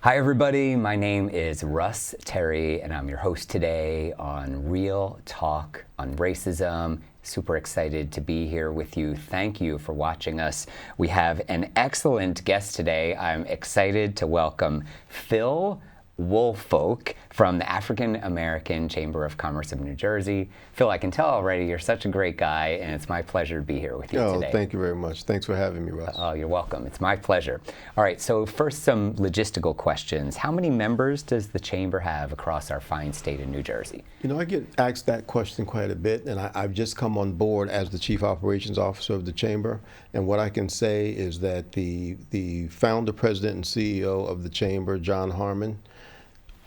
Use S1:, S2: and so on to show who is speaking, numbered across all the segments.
S1: Hi everybody, my name is Russ Terry and I'm your host today on Real Talk on Racism. Super excited to be here with you. Thank you for watching us. We have an excellent guest today. I'm excited to welcome Phil Woolfolk from the African American Chamber of Commerce of New Jersey. Phil, I can tell already you're such a great guy, and it's my pleasure to be here with you today.
S2: Thank you very much. Thanks for having me, Russ.
S1: Oh, you're welcome. It's my pleasure. All right, so first some logistical questions. How many members does the Chamber have across our fine state of New Jersey?
S2: You know, I get asked that question quite a bit, and I've just come on board as the Chief Operations Officer of the Chamber, and what I can say is that the founder, president, and CEO of the Chamber, John Harmon,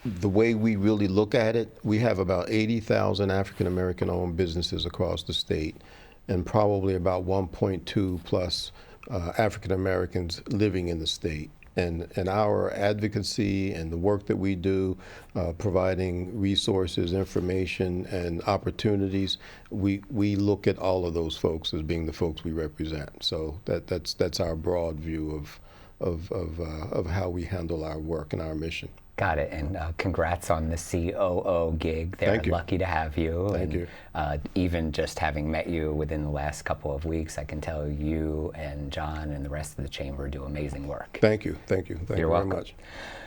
S2: the way we really look at it, we have about 80,000 African American owned businesses across the state and probably about 1.2 plus African Americans living in the state. And our advocacy and the work that we do, providing resources, information, and opportunities, we look at all of those folks as being the folks we represent. So that's our broad view of how we handle our work and our mission.
S1: Got it, and congrats on the COO gig. They're lucky to have you.
S2: Thank you.
S1: Even just having met you within the last couple of weeks, I can tell you and John and the rest of the Chamber do amazing work.
S2: Thank you. Thank you. Thank you very much.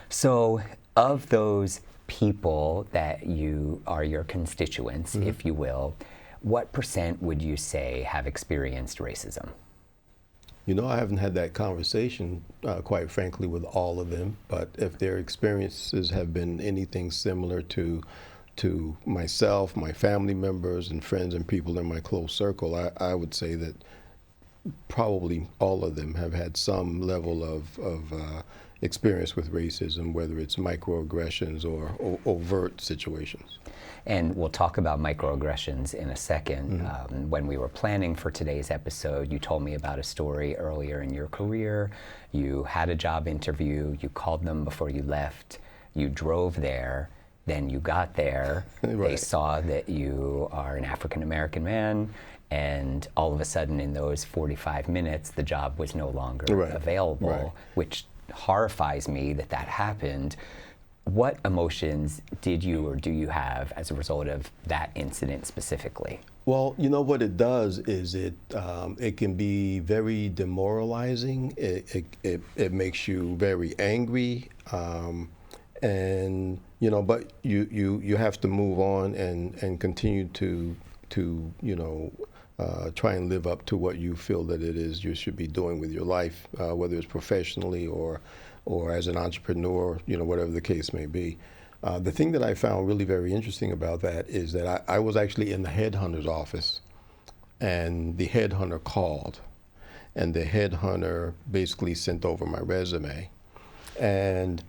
S1: So, of those people that you are your constituents, if you will, what % would you say have experienced racism?
S2: You know, I haven't had that conversation, quite frankly, with all of them, but if their experiences have been anything similar to myself, my family members, and friends and people in my close circle, I would say that probably all of them have had some level of experience with racism, whether it's microaggressions or overt situations.
S1: And we'll talk about microaggressions in a second. When we were planning for today's episode, you told me about a story earlier in your career. You had a job interview, you called them before you left, you drove there, then you got there,
S2: Right.
S1: They saw that you are an African American man, and all of a sudden in those 45 minutes, the job was no longer available, which horrifies me that happened. What emotions did you or do you have as a result of that incident specifically?
S2: Well, you know what it does is it can be very demoralizing. It makes you very angry, and you know, but you have to move on and continue to try and live up to what you feel that it is you should be doing with your life, whether it's professionally or as an entrepreneur, you know, whatever the case may be. The thing that I found really very interesting about that is that I was actually in the headhunter's office, and the headhunter called, and the headhunter basically sent over my resume, and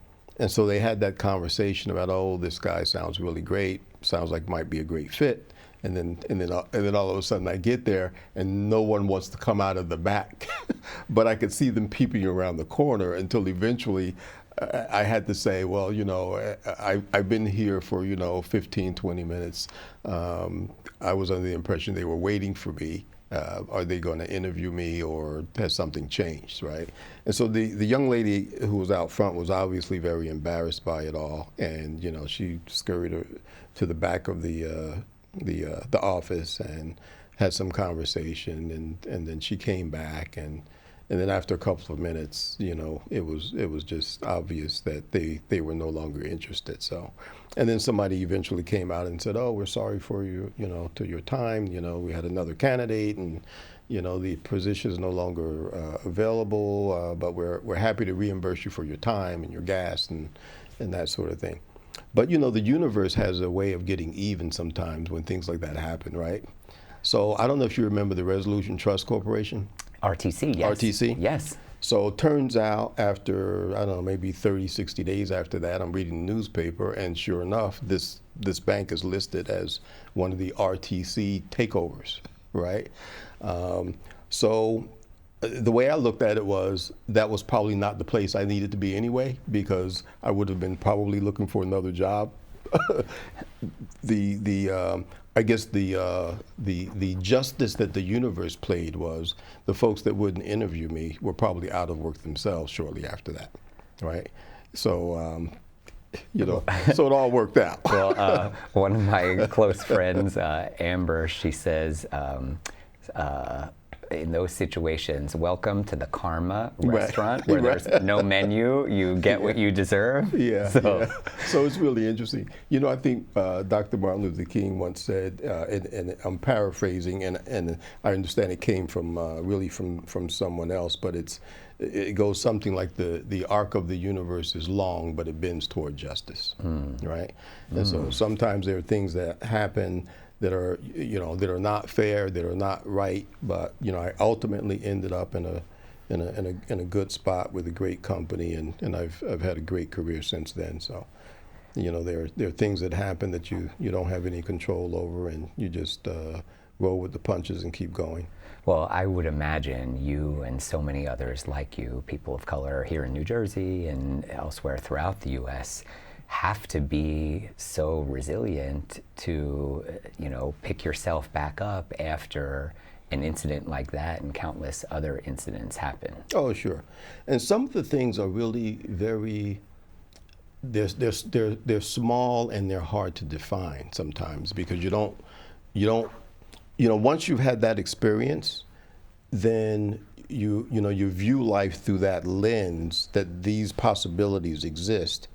S2: so they had that conversation about, oh, this guy sounds really great, sounds like might be a great fit. And then all of a sudden I get there and no one wants to come out of the back, but I could see them peeping around the corner until eventually I had to say, well, you know, I've been here for, 15, 20 minutes. I was under the impression they were waiting for me. Are they going to interview me, or has something changed, right? And so the young lady who was out front was obviously very embarrassed by it all, and she scurried to the back of the office and had some conversation, and then she came back, and then after a couple of minutes, it was just obvious that they were no longer interested. So, and then somebody eventually came out and said, oh, we're sorry for you, to your time, we had another candidate, and the position is no longer available, but we're happy to reimburse you for your time and your gas and that sort of thing. But the universe has a way of getting even sometimes when things like that happen, right? So I don't know if you remember the Resolution Trust Corporation.
S1: RTC, yes.
S2: RTC?
S1: Yes.
S2: So it turns out after, I don't know, maybe 30, 60 days after that, I'm reading the newspaper, and sure enough, this bank is listed as one of the RTC takeovers, right? So the way I looked at it was that was probably not the place I needed to be anyway, because I would have been probably looking for another job. I guess the justice that the universe played was the folks that wouldn't interview me were probably out of work themselves shortly after that, right? So, so it all worked out.
S1: Well, one of my close friends, Amber, she says, in those situations, welcome to the karma restaurant where there's no menu, you get what you deserve.
S2: So it's really interesting. I think Dr. Martin Luther King once said, and I'm paraphrasing, and I understand it came from really from someone else, but it goes something like the arc of the universe is long, but it bends toward justice, right? And so sometimes there are things that happen that are not fair, that are not right, but I ultimately ended up in a good spot with a great company, and I've had a great career since then. So there are things that happen that you don't have any control over, and you just roll with the punches and keep going.
S1: Well, I would imagine you and so many others like you, people of color here in New Jersey and elsewhere throughout the U.S., have to be so resilient to, pick yourself back up after an incident like that and countless other incidents happen.
S2: Oh, sure. And some of the things are really very, they're small and they're hard to define sometimes, because you don't, once you've had that experience, then you view life through that lens that these possibilities exist.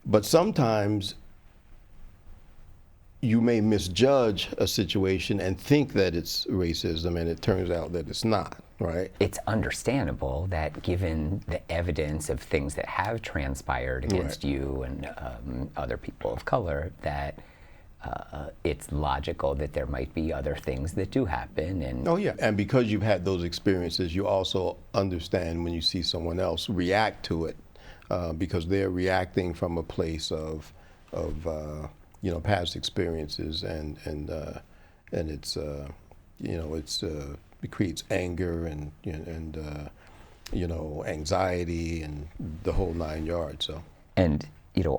S2: But sometimes you may misjudge a situation and think that it's racism, and it turns out that it's not, right?
S1: It's understandable that given the evidence of things that have transpired against you and other people of color, that it's logical that there might be other things that do happen. And
S2: oh, yeah. And because you've had those experiences, you also understand when you see someone else react to it. Because they're reacting from a place of past experiences, and it's it creates anger and anxiety and the whole 9 yards. So
S1: and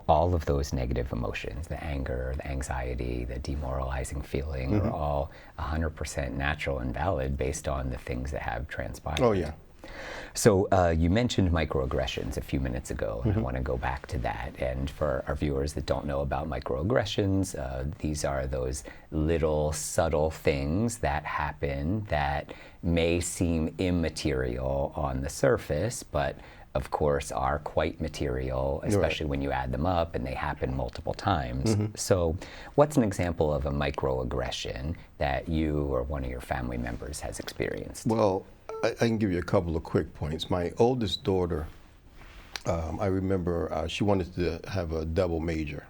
S1: all of those negative emotions, the anger, the anxiety, the demoralizing feeling, are all 100% natural and valid based on the things that have transpired.
S2: Oh, yeah.
S1: So you mentioned microaggressions a few minutes ago, and I want to go back to that. And for our viewers that don't know about microaggressions, these are those little subtle things that happen that may seem immaterial on the surface, but of course are quite material, especially when you add them up and they happen multiple times. So what's an example of a microaggression that you or one of your family members has experienced?
S2: Well, I can give you a couple of quick points. My oldest daughter, I remember she wanted to have a double major,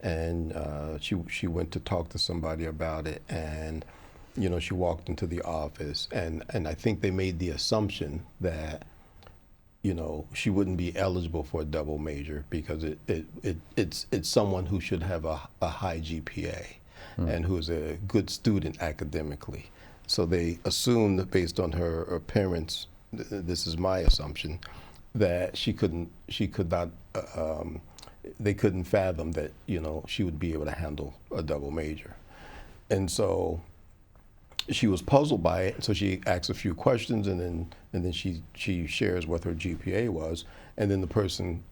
S2: and she went to talk to somebody about it, and she walked into the office, and I think they made the assumption that she wouldn't be eligible for a double major because it's someone who should have a high GPA and who's a good student academically. So they assumed that based on her appearance, this is my assumption, that they couldn't fathom that, she would be able to handle a double major. And so she was puzzled by it. So she asked a few questions, and then she shares what her GPA was, and then the person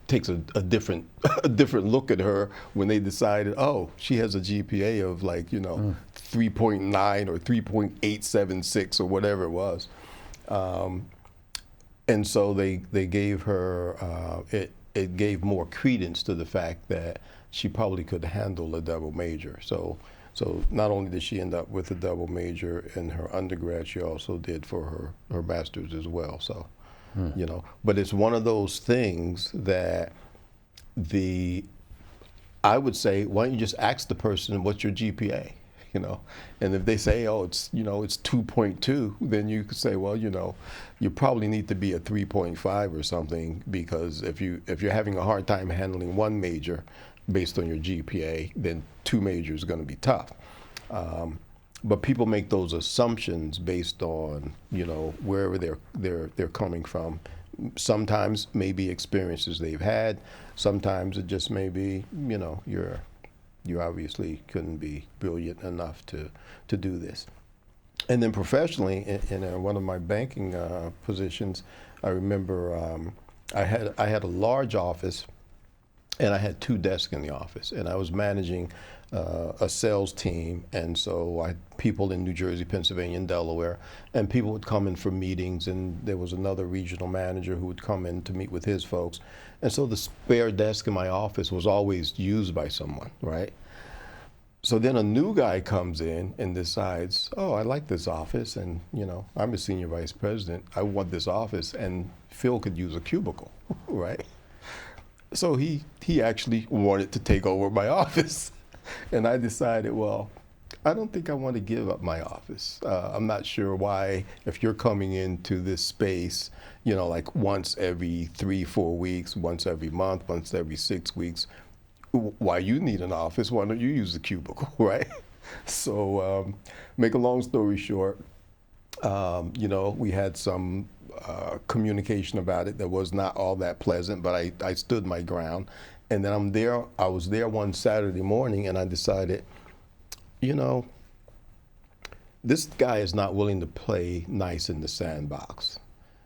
S2: takes a different look at her when they decided, oh, she has a GPA of 3.9 or 3.876 or whatever it was, and so they gave her it gave more credence to the fact that she probably could handle a double major. So not only did she end up with a double major in her undergrad, she also did for her master's as well. So. But it's one of those things that I would say, why don't you just ask the person, what's your GPA? And if they say, oh, it's 2.2, then you could say, well, you probably need to be a 3.5 or something, because if you're having a hard time handling one major based on your GPA, then two majors are going to be tough. But people make those assumptions based on, wherever they're coming from. Sometimes maybe experiences they've had. Sometimes it just may be, you obviously couldn't be brilliant enough to do this. And then professionally, in one of my banking positions, I remember I had a large office, and I had 2 desks in the office, and I was managing a sales team, and so I had people in New Jersey, Pennsylvania, and Delaware, and people would come in for meetings, and there was another regional manager who would come in to meet with his folks, and so the spare desk in my office was always used by someone, right? So then a new guy comes in and decides, oh, I like this office, and I'm a senior vice president. I want this office, and Phil could use a cubicle, right? So he actually wanted to take over my office, and I decided, well, I don't think I want to give up my office. I'm not sure why, if you're coming into this space, like once every 3-4 weeks, once every month, once every 6 weeks, why you need an office, why don't you use the cubicle, right? So make a long story short, we had some communication about it that was not all that pleasant, but I stood my ground. And then I was there one Saturday morning, and I decided, this guy is not willing to play nice in the sandbox.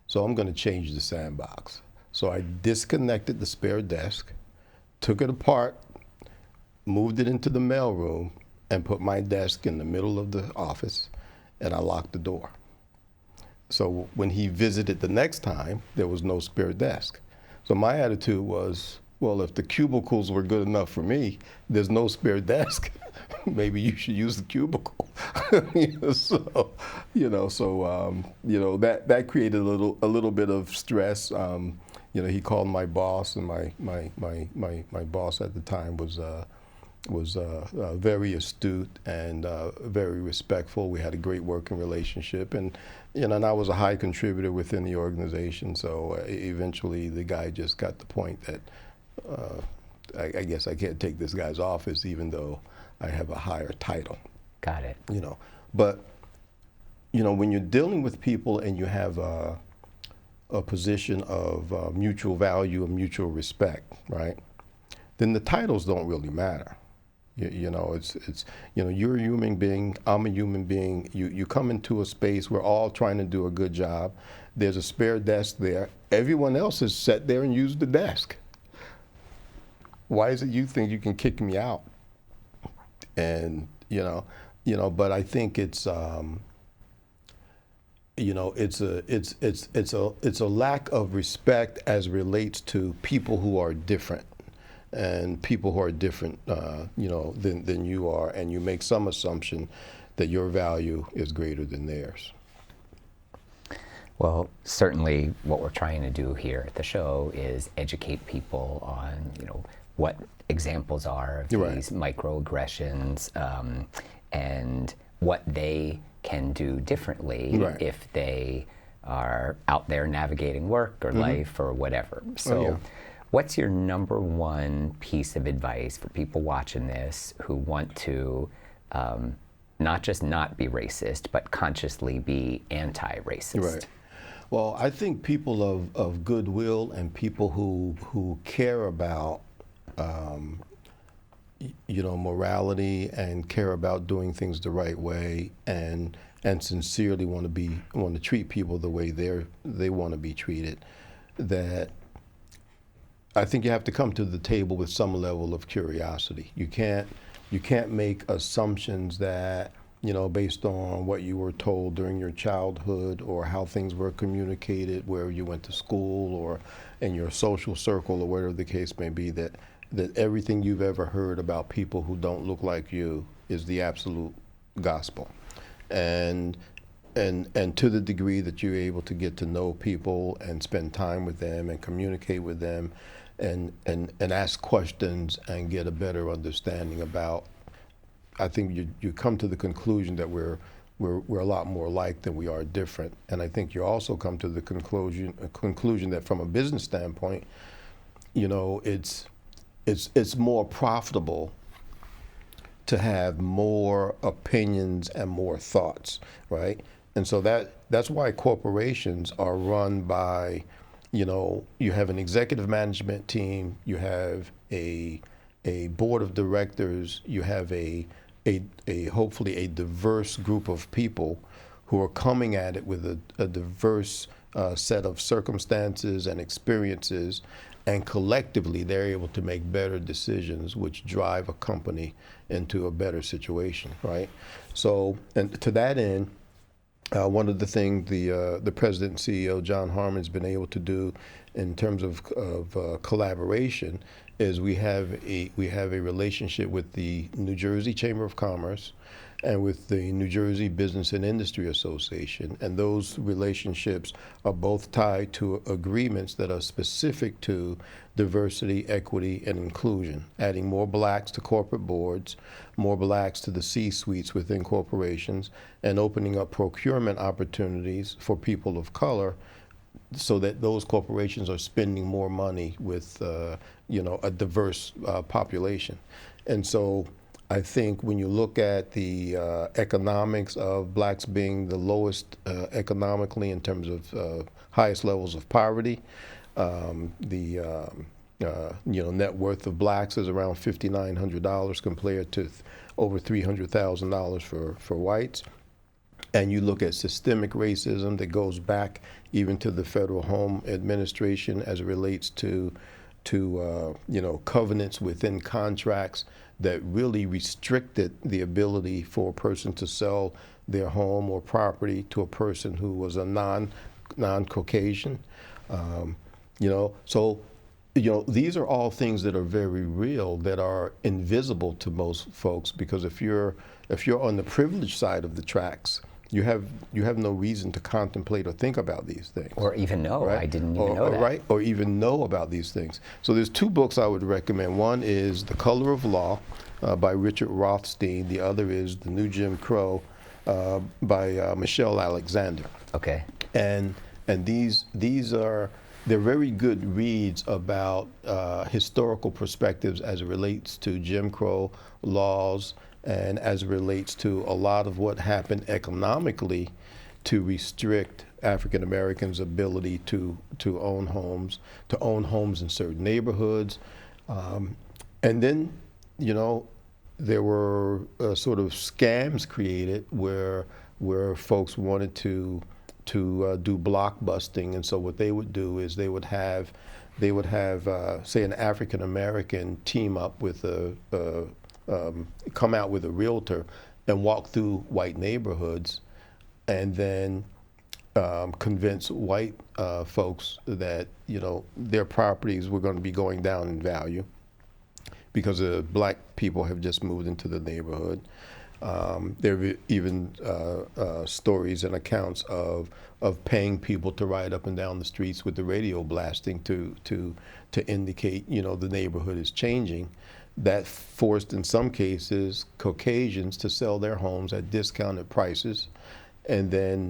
S2: So I'm going to change the sandbox. So I disconnected the spare desk, took it apart, moved it into the mailroom, and put my desk in the middle of the office, and I locked the door. So when he visited the next time, there was no spare desk. So my attitude was, well, if the cubicles were good enough for me, there's no spare desk. Maybe you should use the cubicle. That created a little bit of stress. He called my boss, and my boss at the time was very astute and very respectful. We had a great working relationship, and and I was a high contributor within the organization. So eventually, the guy just got the point that I guess I can't take this guy's office, even though I have a higher title.
S1: Got it.
S2: But when you're dealing with people and you have a position of mutual value and mutual respect, right? Then the titles don't really matter. It's you're a human being, I'm a human being. You come into a space, we're all trying to do a good job. There's a spare desk there. Everyone else has sat there and used the desk. Why is it you think you can kick me out? And but I think it's it's a lack of respect as relates to people who are different, and people who are different than you are, and you make some assumption that your value is greater than theirs.
S1: Well, certainly what we're trying to do here at the show is educate people on what examples are of these microaggressions, and what they can do differently if they are out there navigating work or life or whatever. So what's your number one piece of advice for people watching this who want to not just not be racist, but consciously be anti-racist?
S2: Right. Well, I think people of goodwill and people who care about morality and care about doing things the right way and sincerely want to treat people the way they want to be treated, that I think you have to come to the table with some level of curiosity. You can't make assumptions that based on what you were told during your childhood or how things were communicated where you went to school or in your social circle or whatever the case may be, that everything you've ever heard about people who don't look like you is the absolute gospel. And to the degree that you're able to get to know people and spend time with them and communicate with them and ask questions and get a better understanding about, I think you come to the conclusion that we're a lot more alike than we are different. And I think you also come to the conclusion that from a business standpoint, it's more profitable to have more opinions and more thoughts, right? And so that's why corporations are run by, you have an executive management team, you have a board of directors, you have a hopefully a diverse group of people who are coming at it with a diverse set of circumstances and experiences, and collectively they're able to make better decisions which drive a company into a better situation, right? So, and to that end, one of the things the president and CEO, John Harmon's been able to do in terms of collaboration is we have a relationship with the New Jersey Chamber of Commerce and with the New Jersey Business and Industry Association. And those relationships are both tied to agreements that are specific to diversity, equity, and inclusion, adding more blacks to corporate boards, more blacks to the C-suites within corporations, and opening up procurement opportunities for people of color so that those corporations are spending more money with a diverse population. And so I think when you look at the economics of blacks being the lowest economically in terms of highest levels of poverty, the net worth of blacks is around $5,900 compared to over $300,000 for whites. And you look at systemic racism that goes back even to the Federal Home Administration as it relates to covenants within contracts that really restricted the ability for a person to sell their home or property to a person who was a non-Caucasian. These are all things that are very real that are invisible to most folks, because if you're on the privileged side of the tracks, you have no reason to contemplate or think about these things.
S1: Or even know. Right? I didn't even know that.
S2: Right? Or even know about these things. So there's two books I would recommend. One is The Color of Law by Richard Rothstein. The other is The New Jim Crow by Michelle Alexander.
S1: Okay.
S2: And they're very good reads about historical perspectives as it relates to Jim Crow laws, and as it relates to a lot of what happened economically to restrict African Americans' ability to own homes in certain neighborhoods. And then, there were sort of scams created where folks wanted to do block busting, and so what they would do is they would have say an African American team up with come out with a realtor and walk through white neighborhoods, and then convince white folks that their properties were going to be going down in value because black people have just moved into the neighborhood. There are even stories and accounts of paying people to ride up and down the streets with the radio blasting to indicate the neighborhood is changing. That forced, in some cases, Caucasians to sell their homes at discounted prices, and then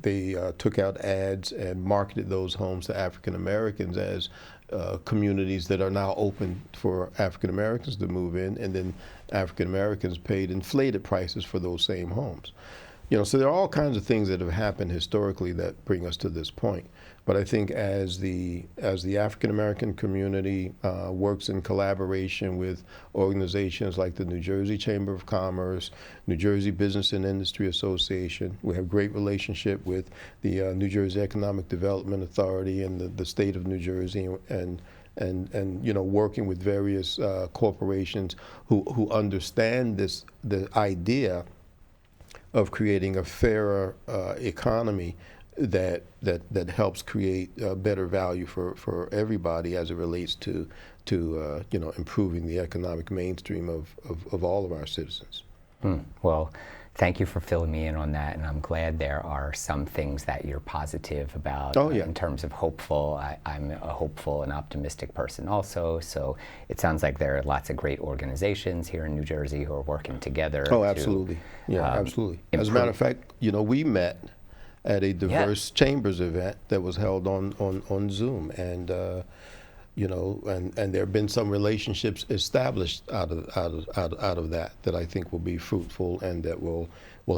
S2: they took out ads and marketed those homes to African Americans as communities that are now open for African Americans to move in, and then African Americans paid inflated prices for those same homes. So there are all kinds of things that have happened historically that bring us to this point. But I think as the African American community works in collaboration with organizations like the New Jersey Chamber of Commerce, New Jersey Business and Industry Association, we have great relationship with the New Jersey Economic Development Authority and the state of New Jersey, and working with various corporations who understand the idea of creating a fairer economy that helps create better value for everybody as it relates to improving the economic mainstream of all of our citizens.
S1: Well, thank you for filling me in on that, and I'm glad there are some things that you're positive about. In terms of hopeful. I'm a hopeful and optimistic person also, so it sounds like there are lots of great organizations here in New Jersey who are working together.
S2: Oh, absolutely. Absolutely. As a matter of fact, we met at a diverse chambers event that was held on Zoom, and and there have been some relationships established out of that I think will be fruitful, and that will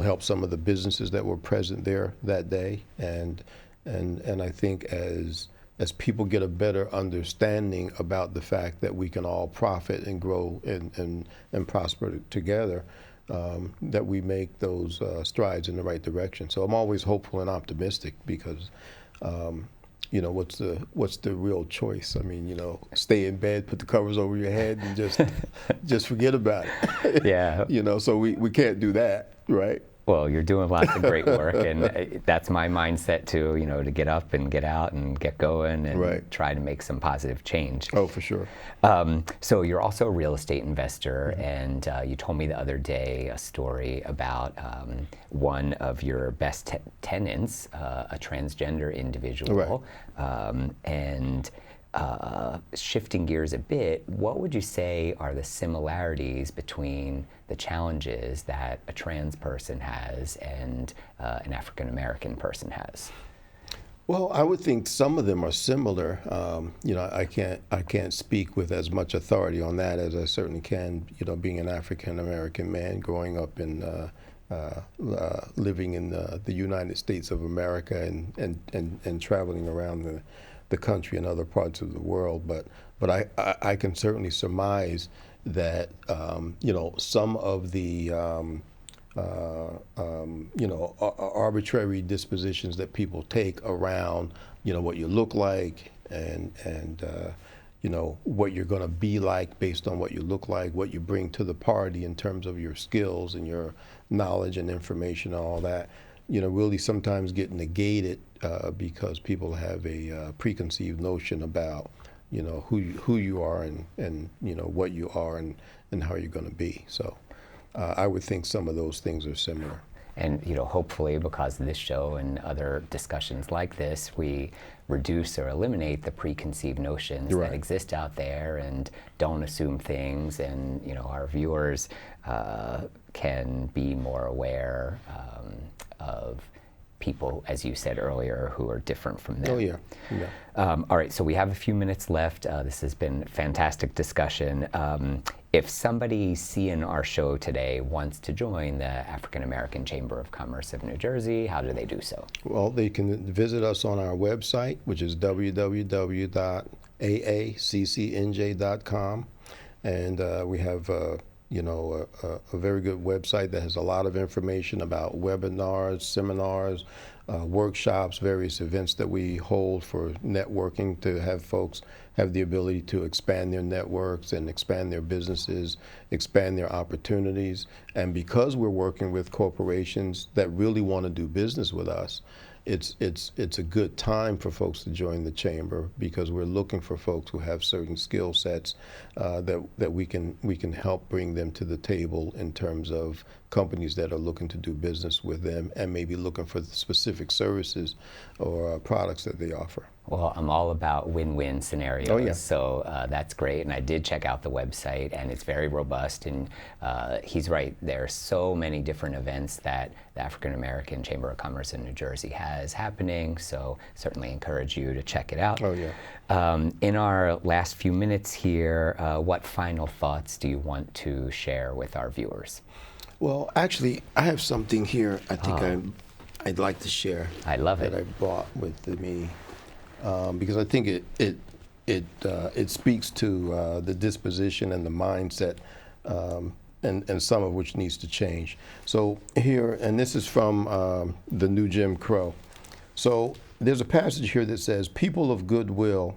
S2: help some of the businesses that were present there that day, and I think as people get a better understanding about the fact that we can all profit and grow and prosper together, that we make those strides in the right direction. So I'm always hopeful and optimistic because, what's the real choice? I mean, stay in bed, put the covers over your head, and just forget about it.
S1: Yeah.
S2: So we can't do that, right?
S1: Well, you're doing lots of great work, and that's my mindset too, to get up and get out and get going and try to make some positive change.
S2: Oh, for sure.
S1: So you're also a real estate investor, and you told me the other day a story about one of your best tenants, a transgender individual, and shifting gears a bit, what would you say are the similarities between the challenges that a trans person has and an African American person has?
S2: Well, I would think some of them are similar. I can't speak with as much authority on that as I certainly can. Being an African American man, growing up in living in the United States of America and traveling around the country and other parts of the world, but I can certainly surmise that some of the arbitrary dispositions that people take around what you look like and what you're going to be like based on what you look like, what you bring to the party in terms of your skills and your knowledge and information and all that, really sometimes get negated because people have a preconceived notion about, who you are and what you are and how you're going to be. So I would think some of those things are similar.
S1: And hopefully, because of this show and other discussions like this, we reduce or eliminate the preconceived notions that exist out there and don't assume things, and our viewers can be more aware of people, as you said earlier, who are different from them.
S2: Oh, yeah.
S1: All right, so we have a few minutes left. This has been a fantastic discussion. If somebody seeing our show today wants to join the African American Chamber of Commerce of New Jersey, how do they do so? Well,
S2: they can visit us on our website, which is www.AACCNJ.com. And we have a very good website that has a lot of information about webinars, seminars, workshops, various events that we hold for networking to have folks have the ability to expand their networks and expand their businesses, expand their opportunities. And because we're working with corporations that really want to do business with us, it's a good time for folks to join the chamber, because we're looking for folks who have certain skill sets that we can help bring them to the table in terms of companies that are looking to do business with them and maybe looking for the specific services or products that they offer.
S1: Well, I'm all about win-win scenarios.
S2: Oh, yeah.
S1: So that's great. And I did check out the website, and it's very robust. And he's right. There are so many different events that the African American Chamber of Commerce in New Jersey has happening. So certainly encourage you to check it out.
S2: Oh, yeah.
S1: In our last few minutes here, what final thoughts do you want to share with our viewers?
S2: Well, actually, I have something here I think I'd like to share.
S1: I love it.
S2: That I brought with me. Because I think it speaks to the disposition and the mindset, and some of which needs to change. So here, and this is from the New Jim Crow. So there's a passage here that says, "People of goodwill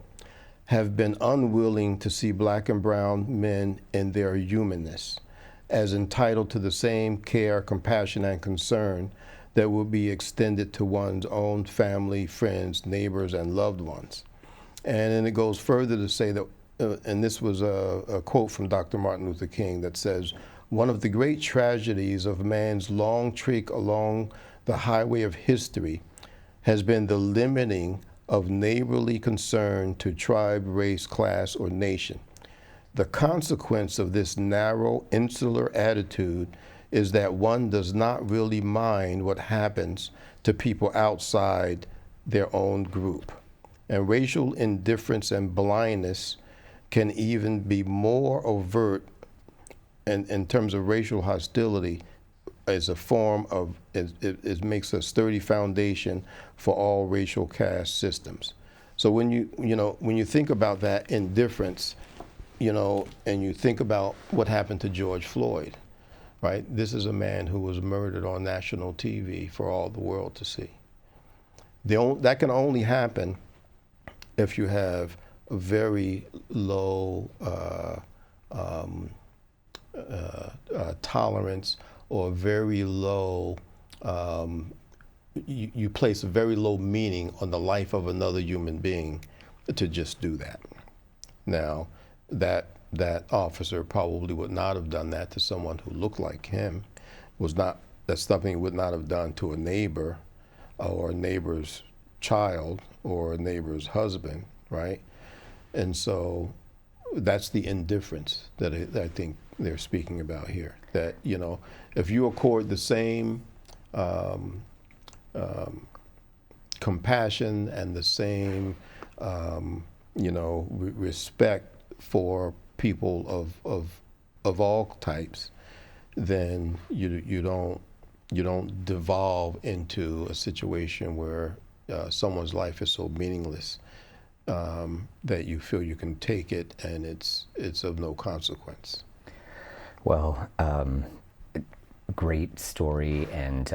S2: have been unwilling to see black and brown men in their humanness, as entitled to the same care, compassion, and concern that will be extended to one's own family, friends, neighbors, and loved ones." And then it goes further to say that, and this was a quote from Dr. Martin Luther King that says, "One of the great tragedies of man's long trek along the highway of history has been the limiting of neighborly concern to tribe, race, class, or nation. The consequence of this narrow, insular attitude is that one does not really mind what happens to people outside their own group. And racial indifference and blindness can even be more overt in terms of racial hostility as a form of, it makes a sturdy foundation for all racial caste systems." So when you think about that indifference, and you think about what happened to George Floyd, right? This is a man who was murdered on national TV for all the world to see. That can only happen if you have a very low tolerance, or very low, you place a very low meaning on the life of another human being to just do that. Now, that officer probably would not have done that to someone who looked like him. That's something he would not have done to a neighbor, or a neighbor's child, or a neighbor's husband, right? And so that's the indifference that I think they're speaking about here. That, you know, if you accord the same compassion and the same, you know, respect for people of all types, then you don't devolve into a situation where someone's life is so meaningless that you feel you can take it and it's of no consequence.
S1: Well, great story and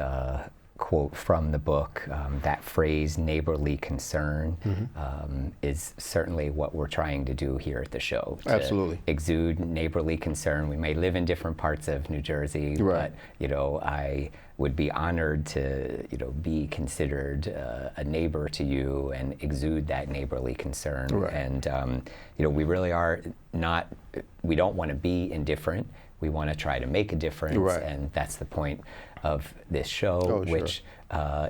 S1: quote from the book. That phrase, neighborly concern, is certainly what we're trying to do here at the show.
S2: Absolutely.
S1: Exude neighborly concern. We may live in different parts of New Jersey,
S2: right.
S1: But, you know, I would be honored to, you know, be considered a neighbor to you and exude that neighborly concern.
S2: Right.
S1: And, you know, we really are not, we don't want to be indifferent. We want to try to make a difference,
S2: right.
S1: And that's the point of this show, which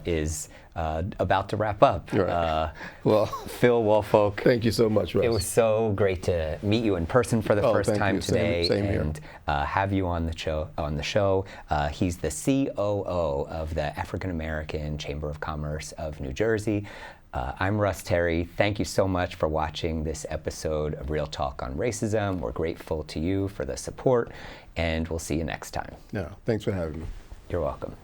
S1: is about to wrap up.
S2: Right. Well,
S1: Phil Woolfolk,
S2: thank you so much, Russ.
S1: It was so great to meet you in person for the first time
S2: you.
S1: today,
S2: Same
S1: and have you on the show. He's the COO of the African American Chamber of Commerce of New Jersey. I'm Russ Terry. Thank you so much for watching this episode of Real Talk on Racism. We're grateful to you for the support, and we'll see you next time.
S2: Yeah, thanks for having me.
S1: You're welcome.